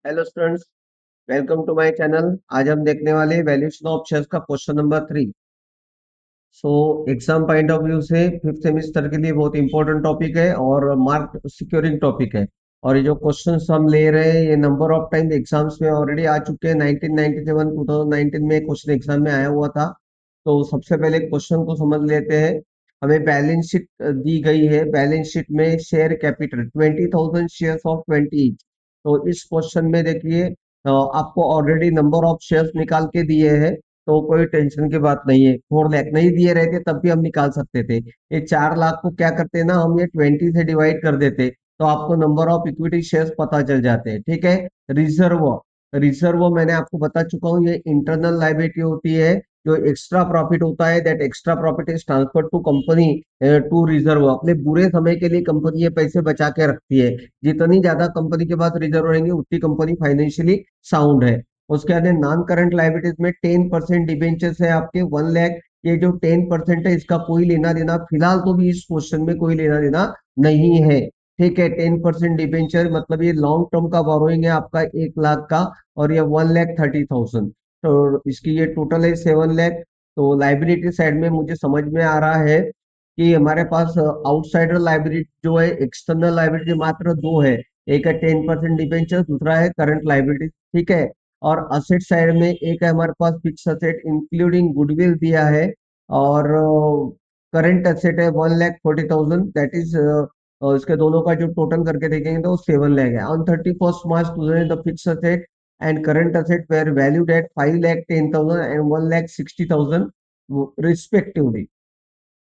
Hello students, welcome to my channel. आज हम देखने वाले वैल्यूएशन ऑफ शेयर्स का question number 3। So exam point of view से फिफ्थ सेमिस्टर के लिए बहुत इंपॉर्टेंट टॉपिक है और मार्क सिक्योरिंग टॉपिक है। और ये जो क्वेश्चंस हम ले रहे हैं ये नंबर ऑफ टाइम एग्जाम्स में ऑलरेडी आ चुके हैं। 1997 2019 में क्वेश्चन एग्जाम में आया हुआ था। तो सबसे पहले क्वेश्चन को समझ लेते हैं। हमें बैलेंस शीट दी गई है। बैलेंस शीट में share capital 20,000 shares of 20 each। तो इस क्वेश्चन में देखिए, आपको ऑलरेडी नंबर ऑफ शेयर्स निकाल के दिए हैं। तो कोई टेंशन की बात नहीं है। 4 लाख नहीं दिए रहते तब भी हम निकाल सकते थे। ये 4 लाख को क्या करते ना, हम ये 20 से डिवाइड कर देते तो आपको नंबर ऑफ इक्विटी शेयर्स पता चल जाते हैं। ठीक है। रिजर्व, रिजर्व मैंने आपको बता चुका हूँ, ये इंटरनल लाइबिलिटी होती है। जो एक्स्ट्रा प्रॉफिट होता है, that extra profit is transfer to company to reserve. अपने बुरे समय के लिए कंपनी ये पैसे बचा के रखती है। जितनी ज्यादा कंपनी के पास रिजर्व रहेंगे उतनी कंपनी फाइनेंशियली साउंड है। उसके बाद नॉन करंट लाइबिलिटीज में 10% डिबेंचर्स है आपके 1 लाख। ये जो 10% है इसका कोई लेना देना फिलहाल तो भी इस क्वेश्चन में कोई लेना देना नहीं है। ठीक है। 10% डिबेंचर मतलब ये लॉन्ग टर्म का बोरोइंग है आपका 1 लाख का। और ये 1,30,000। तो इसकी ये टोटल है 7 लाख। तो लाइबिलिटी साइड में मुझे समझ में आ रहा है कि हमारे पास आउटसाइडर लाइबिलिटी जो है, एक्सटर्नल लाइबिलिटी मात्र दो है। एक है 10% डिबेंचर, दूसरा है करंट लाइबिलिटी। ठीक है। और असेट साइड में एक है हमारे पास फिक्स असेट इंक्लूडिंग गुडविल दिया है। और करंट असेट है 1,40,000, दैट इज इसके दोनों का जो टोटल करके देखेंगे तो 7 लाख है। On 31st March 2000 the fix asset and current asset were valued at 5,10,000 and 1,60,000 respectively.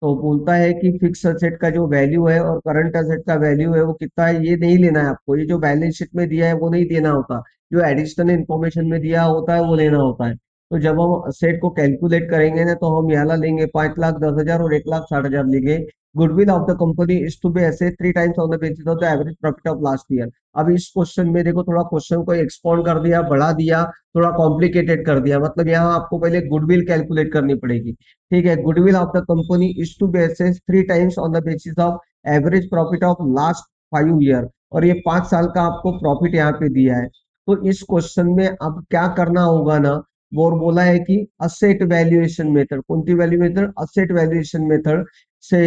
तो बोलता है कि फिक्स असेट का जो वैल्यू है और करंट असेट का वैल्यू है वो कितना है ये नहीं लेना है आपको। ये जो बैलेंस शीट में दिया है वो नहीं देना होता। जो एडिशनल इंफॉर्मेशन में दिया होता है वो लेना होता है। तो जब हम असेट को कैलकुलेट करेंगे ना तो हम यहाँ लेंगे 5,10,000 और 1,60,000 लेंगे। Goodwill of the company is to be assessed 3 times on the basis of the average profit of last year. अब इस क्वेश्चन में देखो, थोड़ा क्वेश्चन को एक्सपांड कर दिया, बढ़ा दिया, थोड़ा कॉम्प्लिकेटेड कर दिया। मतलब यहाँ आपको पहले गुडविल कैलकुलेट करनी पड़ेगी। ठीक है। Goodwill of the company is to be assessed 3 times on the basis of average profit of last 5 year. और ये 5 साल का आपको प्रॉफिट यहाँ पे दिया है। तो इस क्वेश्चन में अब क्या करना होगा ना, वो बोला है कि असेट वैल्यूएशन मेथड, कौन सी value method, asset valuation method से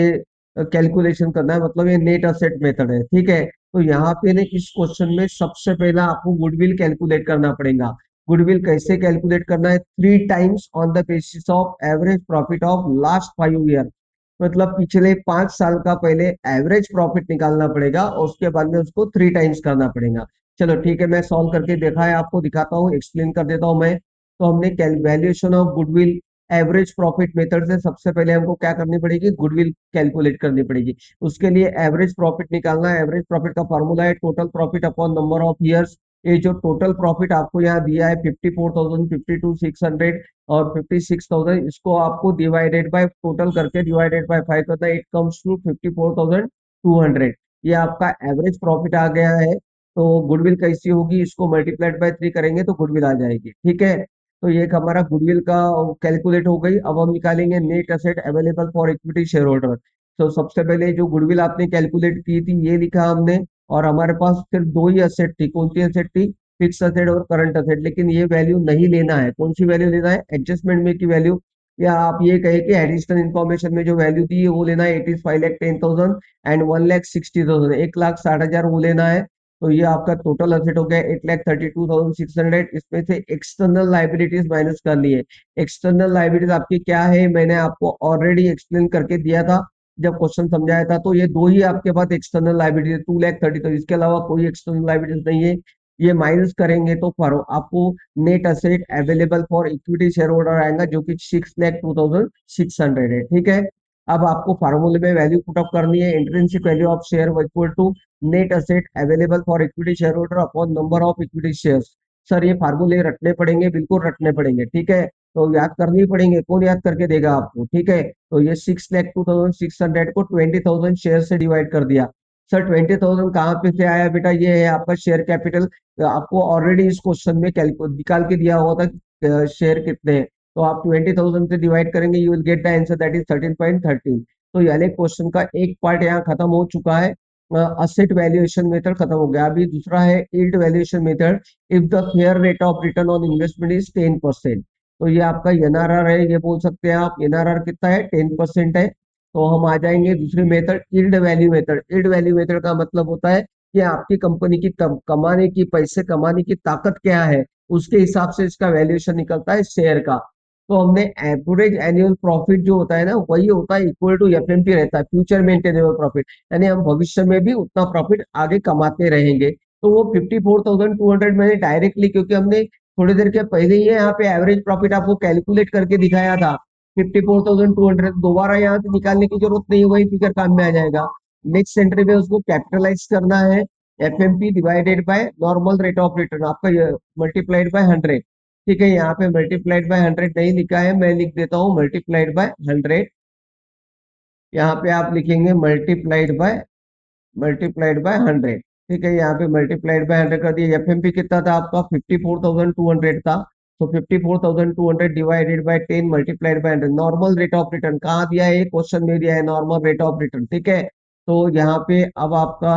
कैलकुलेशन करना है। मतलब ये नेट असेट मेथड है। ठीक है। तो यहाँ पे ना इस क्वेश्चन में सबसे पहला आपको गुडविल कैलकुलेट करना पड़ेगा। गुडविल कैसे कैलकुलेट करना है? 3 times on the basis of average profit of last 5 year. मतलब पिछले 5 साल का पहले एवरेज प्रॉफिट निकालना पड़ेगा और उसके बाद में उसको 3 times करना पड़ेगा। चलो ठीक है, मैं सॉल्व करके देखा है, आपको दिखाता हूँ, एक्सप्लेन कर देता हूँ मैं। तो हमने valuation of goodwill average profit method से सबसे पहले हमको क्या करनी पड़ेगी? गुडविल कैलकुलेट करनी पड़ेगी। उसके लिए एवरेज प्रॉफिट निकालना है। एवरेज प्रॉफिट का फॉर्मूला है total profit upon number of years. ये जो टोटल प्रॉफिट आपको यहाँ दिया है 54,000, 52,600 और 56,000, इसको आपको डिवाइडेड बाय टोटल करके डिवाइडेड बाय 5 करता है, इट कम्स टू 54,200। ये आपका एवरेज प्रॉफिट आ गया है। तो गुडविल कैसी होगी? इसको मल्टीप्लाइड बाय 3 करेंगे तो गुडविल आ जाएगी। ठीक है। तो ये एक हमारा गुडविल का कैलकुलेट हो गई। अब हम निकालेंगे net asset available for equity share holder. तो सबसे पहले जो गुडविल आपने कैलकुलेट की थी ये लिखा हमने। और हमारे पास सिर्फ दो ही असेट थी। कौन सी असेट थी? फिक्स असेट और करंट असेट। लेकिन ये वैल्यू नहीं लेना है। कौन सी वैल्यू लेना है? एडजस्टमेंट में की वैल्यू। या आप ये कहे कि एडिशनल इन्फॉर्मेशन में जो वैल्यू दी है वो लेना है। इट इज 5,10,000 एंड 1,60,000, 1,60,000 वो लेना है। तो ये आपका टोटल असेट हो गया 8,32,600। इसमें से एक्सटर्नल लाइबिलिटीज माइनस करनी है। एक्सटर्नल लाइबिलिटीज आपकी क्या है मैंने आपको ऑलरेडी एक्सप्लेन करके दिया था जब क्वेश्चन समझाया था। तो ये दो ही आपके पास एक्सटर्नल लाइबिलिटी 2,30,000, तो इसके अलावा कोई एक्सटर्नल लाइबिलिटीज नहीं है। ये माइनस करेंगे तो आपको net asset available for equity share holder आएगा जो कि 6,02,600 है। ठीक है। अब आपको फार्मूले में वैल्यू पुट अप करनी है। Intrinsic value of share equal to net asset available for equity share holder upon number of equity shares. Sir ये फार्मूले रटने पड़ेंगे, बिल्कुल रटने पड़ेंगे। ठीक है। तो याद करनी पड़ेंगे। कौन याद करके देगा आपको? ठीक है। तो ये 6,02,600 को 20,000 शेयर से डिवाइड कर दिया। सर 20,000 कहाँ पे से आया बेटा? ये है आपका शेयर कैपिटल। आपको ऑलरेडी इस क्वेश्चन में निकाल के दिया हुआ था शेयर कितने हैं। तो आप 20,000 से डिवाइड करेंगे, you will get the answer that is 13.13। तो यानी क्वेश्चन का एक पार्ट यहाँ खत्म हो चुका है। असेट वैल्यूएशन मेथड खत्म हो गया। अभी दूसरा है yield valuation method. If the fair rate of return on investment is 10%, तो ये आपका एनआरआर है, ये बोल सकते हैं आप। एनआरआर कितना है? 10% है। तो हम आ जाएंगे दूसरी method, yield value method. Yield value method का मतलब होता है कि आपकी कंपनी की कमाने की, पैसे कमाने की ताकत क्या है, उसके हिसाब से इसका वैल्यूएशन निकलता है शेयर का। तो हमने एवरेज एनुअल प्रॉफिट जो होता है ना, वही होता है इक्वल टू एफएमपी रहता है, फ्यूचर मेंटेनेबल प्रॉफिट। यानी हम भविष्य में भी उतना प्रॉफिट आगे कमाते रहेंगे। तो वो 54,200 मैंने डायरेक्टली, क्योंकि हमने थोड़ी देर के पहले ही यहाँ पे एवरेज प्रॉफिट आपको कैलकुलेट करके दिखाया था 54,200, दोबारा यहाँ से निकालने की जरूरत नहीं है, वही फिगर काम में आ जाएगा। नेक्स्ट एंट्री में उसको कैपिटलाइज करना है, FMP divided by normal rate of return, आपका मल्टीप्लाइड बाय 100। ठीक है, यहाँ पे मल्टीप्लाइड बाय 100 नहीं लिखा है, मैं लिख देता हूँ मल्टीप्लाइड बाय 100। यहाँ पे आप लिखेंगे मल्टीप्लाइड बाय 100। ठीक है, यहाँ पे मल्टीप्लाइड बाय 100 कर दिया। एफएमपी कितना था आपका? 54,200 था। तो 54,200 divided by 10 multiplied by 100। Normal rate of return कहाँ दिया है? क्वेश्चन में दिया है नॉर्मल रेट ऑफ रिटर्न। ठीक है, तो यहाँ पे अब आपका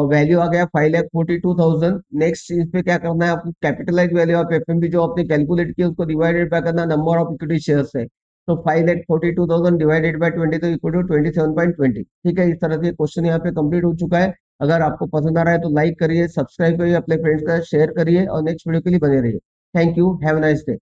वैल्यू आ गया 5,42,000। नेक्स्ट इस पे क्या करना है आपको? कैपिटलाइज वैल्यू ऑफ एफएमपी जो आपने कैलकुलेट किया उसको डिवाइडेड बाय करना नंबर ऑफ इक्विटी शेयर्स है। तो 5,42,000 डिवाइडेड बाय 20 तो इक्वल टू 27.20। ठीक है, इस तरह से क्वेश्चन यहाँ पे कंप्लीट हो चुका है। अगर आपको पसंद आ रहा है तो लाइक करिए, सब्सक्राइब करिए, अपने फ्रेंड्स का शेयर करिए और नेक्स्ट वीडियो के लिए बने रहिए। Thank you, have a nice day.